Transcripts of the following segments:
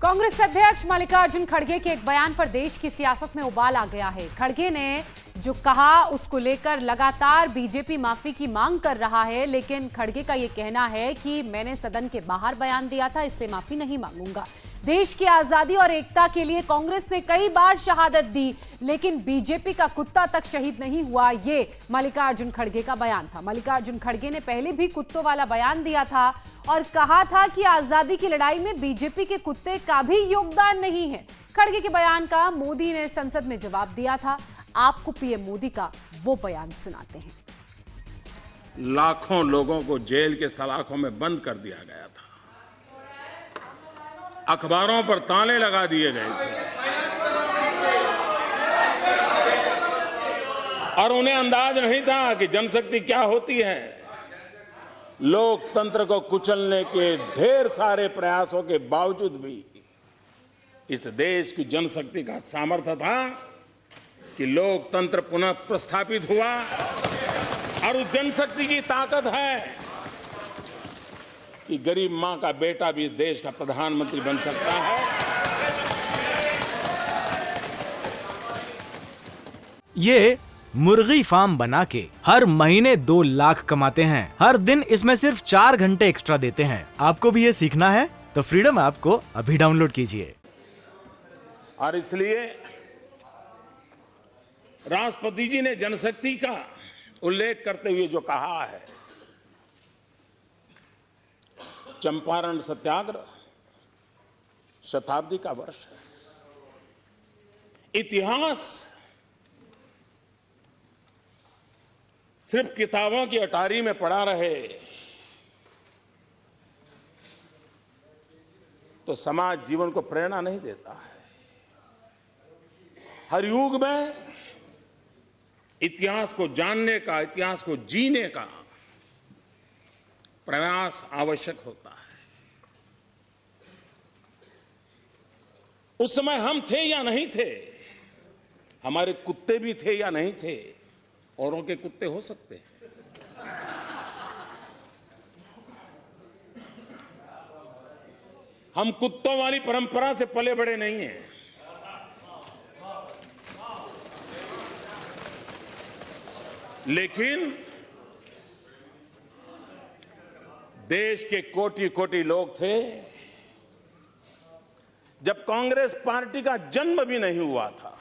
कांग्रेस अध्यक्ष मल्लिकार्जुन खड़गे के एक बयान पर देश की सियासत में उबाल आ गया है। खड़गे ने जो कहा उसको लेकर लगातार बीजेपी माफी की मांग कर रहा है, लेकिन खड़गे का ये कहना है कि मैंने सदन के बाहर बयान दिया था, इसलिए माफी नहीं मांगूंगा। देश की आजादी और एकता के लिए कांग्रेस ने कई बार शहादत दी, लेकिन बीजेपी का कुत्ता तक शहीद नहीं हुआ, ये मल्लिकार्जुन खड़गे का बयान था। मल्लिकार्जुन खड़गे ने पहले भी कुत्तों वाला बयान दिया था और कहा था कि आजादी की लड़ाई में बीजेपी के कुत्ते का भी योगदान नहीं है। खड़गे के बयान का मोदी ने संसद में जवाब दिया था। आपको पीएम मोदी का वो बयान सुनाते हैं। लाखों लोगों को जेल के सलाखों में बंद कर दिया गया था, अखबारों पर ताले लगा दिए गए थे और उन्हें अंदाज नहीं था कि जनशक्ति क्या होती है। लोकतंत्र को कुचलने के ढेर सारे प्रयासों के बावजूद भी इस देश की जनशक्ति का सामर्थ्य था कि लोकतंत्र पुनः प्रस्थापित हुआ और उस जनशक्ति की ताकत है कि गरीब मां का बेटा भी इस देश का प्रधानमंत्री बन सकता है। ये मुर्गी फार्म बना के हर महीने 2 लाख कमाते हैं। हर दिन इसमें सिर्फ 4 घंटे एक्स्ट्रा देते हैं। आपको भी ये सीखना है तो फ्रीडम ऐप को अभी डाउनलोड कीजिए। और इसलिए राष्ट्रपति जी ने जनशक्ति का उल्लेख करते हुए जो कहा है, चंपारण सत्याग्रह शताब्दी का वर्ष है। इतिहास सिर्फ किताबों की अटारी में पड़ा रहे तो समाज जीवन को प्रेरणा नहीं देता है। हर युग में इतिहास को जानने का, इतिहास को जीने का प्रयास आवश्यक होता है। उस समय हम थे या नहीं थे, हमारे कुत्ते भी थे या नहीं थे, औरों के कुत्ते हो सकते हैं। हम कुत्तों वाली परंपरा से पले बड़े नहीं हैं। लेकिन देश के कोटि कोटि लोग थे जब कांग्रेस पार्टी का जन्म भी नहीं हुआ था।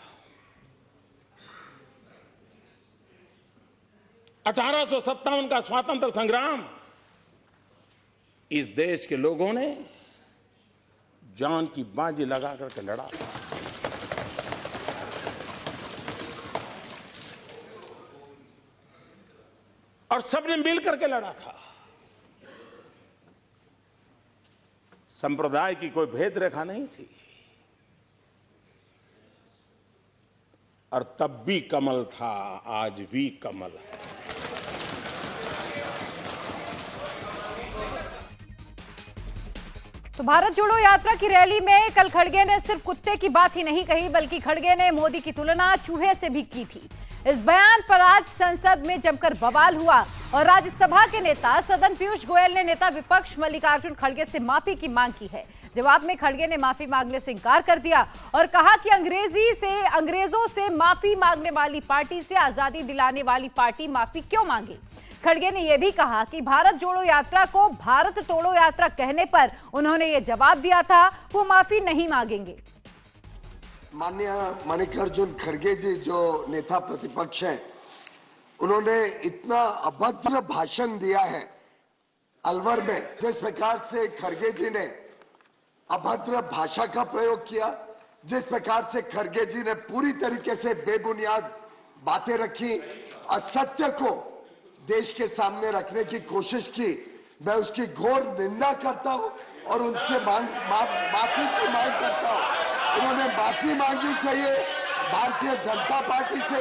1857 का स्वातंत्र संग्राम इस देश के लोगों ने जान की बाजी लगा करके लड़ा। और सबने मिल करके लड़ा था। संप्रदाय की कोई भेद रेखा नहीं थी। और तब भी कमल था, आज भी कमल है। तो भारत जोड़ो यात्रा की रैली में कल खड़गे ने सिर्फ कुत्ते की बात ही नहीं कही, बल्कि खड़गे ने मोदी की तुलना चूहे से भी की थी। इस बयान पर आज संसद में जमकर बवाल हुआ और राज्यसभा के नेता सदन पीयूष गोयल ने नेता विपक्ष मल्लिकार्जुन खड़गे से माफी की मांग की है। जवाब में खड़गे ने माफी मांगने से इनकार कर दिया और कहा कि अंग्रेजों से माफी मांगने वाली पार्टी से आजादी दिलाने वाली पार्टी माफी क्यों मांगे। खड़गे ने यह भी कहा कि भारत जोड़ो यात्रा को भारत तोड़ो यात्रा कहने पर उन्होंने ये जवाब दिया था, वो माफी नहीं मांगेंगे। माननीय मल्लिकार्जुन खड़गे जी जो नेता प्रतिपक्ष हैं, उन्होंने इतना अभद्र भाषण दिया है अलवर में। जिस प्रकार से खड़गे जी ने अभद्र भाषा का प्रयोग किया, जिस प्रकार से खड़गे जी ने पूरी तरीके से बेबुनियाद बातें रखी, असत्य को देश के सामने रखने की कोशिश की, मैं उसकी घोर निंदा करता हूं और उनसे माफी की मांग करता हूं। उन्होंने माफी मांगनी चाहिए भारतीय जनता पार्टी से,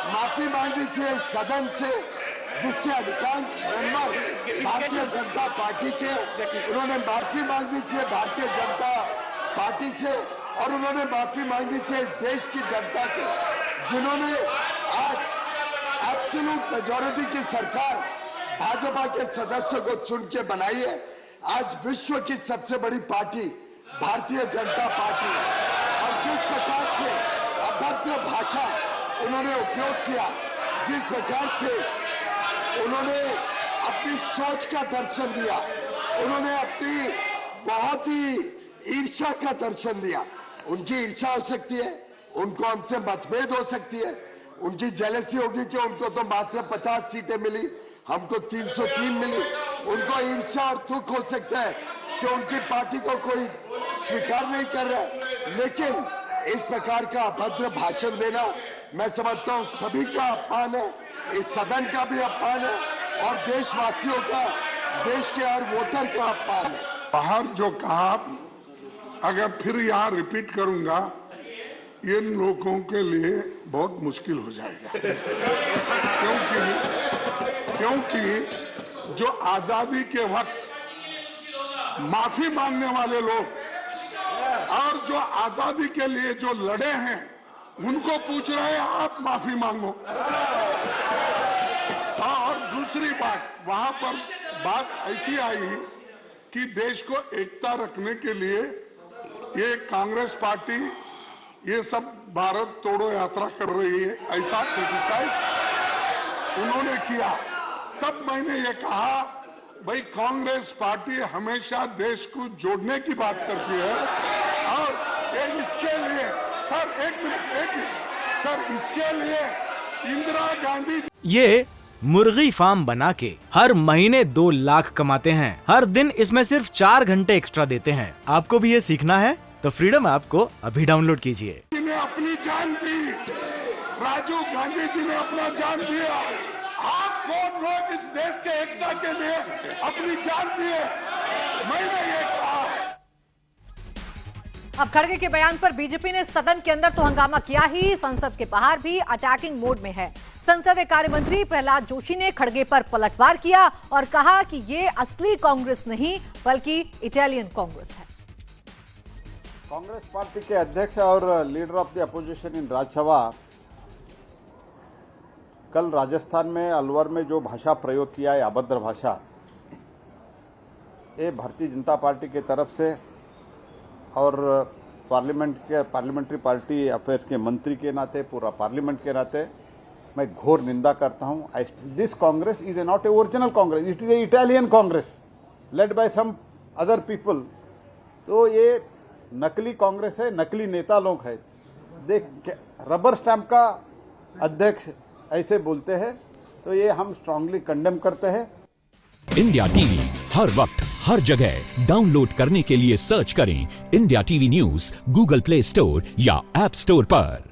माफी मांगनी चाहिए सदन से, जिसके अधिकांश मेंबर भारतीय जनता पार्टी के। उन्होंने माफी मांगनी चाहिए भारतीय जनता पार्टी से और उन्होंने माफी मांगनी चाहिए इस देश की जनता से, जिन्होंने आज एब्सोल्यूट मेजॉरिटी की सरकार भाजपा के सदस्यों को चुन के बनाई है। आज विश्व की सबसे बड़ी पार्टी भारतीय जनता पार्टी और जिस प्रकार से अभद्र भाषा उन्होंने उपयोग किया, जिस प्रकार से उन्होंने अपनी सोच का दर्शन दिया, उन्होंने अपनी बहुत ही ईर्ष्या का दर्शन दिया। उनकी ईर्ष्या हो सकती है, उनको हमसे मतभेद हो सकती है, उनकी जेलसी होगी कि उनको तो मात्र 50 सीटें मिली, हमको 303 मिली। उनको ईर्ष्या और दुख हो सकता है कि उनकी पार्टी को कोई स्वीकार नहीं कर रहा है, लेकिन इस प्रकार का अभद्र भाषण देना मैं समझता हूं सभी का अपमान है, इस सदन का भी अपमान है और देशवासियों का, देश के हर वोटर का अपमान है। बाहर जो कहा, अगर फिर यहाँ रिपीट करूंगा, इन लोगों के लिए बहुत मुश्किल हो जाएगा, क्योंकि जो आजादी के वक्त माफी मांगने वाले लोग और जो आजादी के लिए जो लड़े हैं, उनको पूछ रहे हैं आप माफी मांगो। और दूसरी बात, वहां पर बात ऐसी आई कि देश को एकता रखने के लिए ये कांग्रेस पार्टी ये सब भारत तोड़ो यात्रा कर रही है, ऐसा क्रिटिसाइज उन्होंने किया। तब मैंने ये कहा, भाई कांग्रेस पार्टी हमेशा देश को जोड़ने की बात करती है और इसके लिए सर एक मिनट सर, इसके लिए इंदिरा गांधी ये मुर्गी फार्म बना के हर महीने 2 लाख कमाते हैं। हर दिन इसमें सिर्फ 4 घंटे एक्स्ट्रा देते हैं। आपको भी ये सीखना है तो फ्रीडम ऐप को अभी डाउनलोड कीजिए। ने अपनी जान दी, राजीव गांधी जी ने अपना जान दिया। आप कौन लोग इस देश के एकता के लिए अपनी जान दिए? मैंने ये कहा। अब खड़गे के बयान पर बीजेपी ने सदन के अंदर तो हंगामा किया ही, संसद के बाहर भी अटैकिंग मोड में है। संसदीय कार्य मंत्री प्रहलाद जोशी ने खड़गे पर पलटवार किया और कहा कि ये असली कांग्रेस नहीं बल्कि इटालियन कांग्रेस है। कांग्रेस पार्टी के अध्यक्ष और leader of the opposition in Rajya Sabha कल राजस्थान में अलवर में जो भाषा प्रयोग किया है, अभद्र भाषा, ये भारतीय जनता पार्टी की तरफ से और पार्लियामेंट्री पार्टी अफेयर्स के मंत्री के नाते, पूरा पार्लियामेंट के नाते मैं घोर निंदा करता हूं। This Congress is not a original Congress, it is a Italian Congress led by some other people. तो ये नकली कांग्रेस है, नकली नेता लोग है। देख, रबर स्टैंप का अध्यक्ष ऐसे बोलते हैं, तो ये हम स्ट्रांगली कंडेम करते हैं। इंडिया टीवी हर वक्त हर जगह डाउनलोड करने के लिए सर्च करें India TV news Google play store या ऐप स्टोर पर।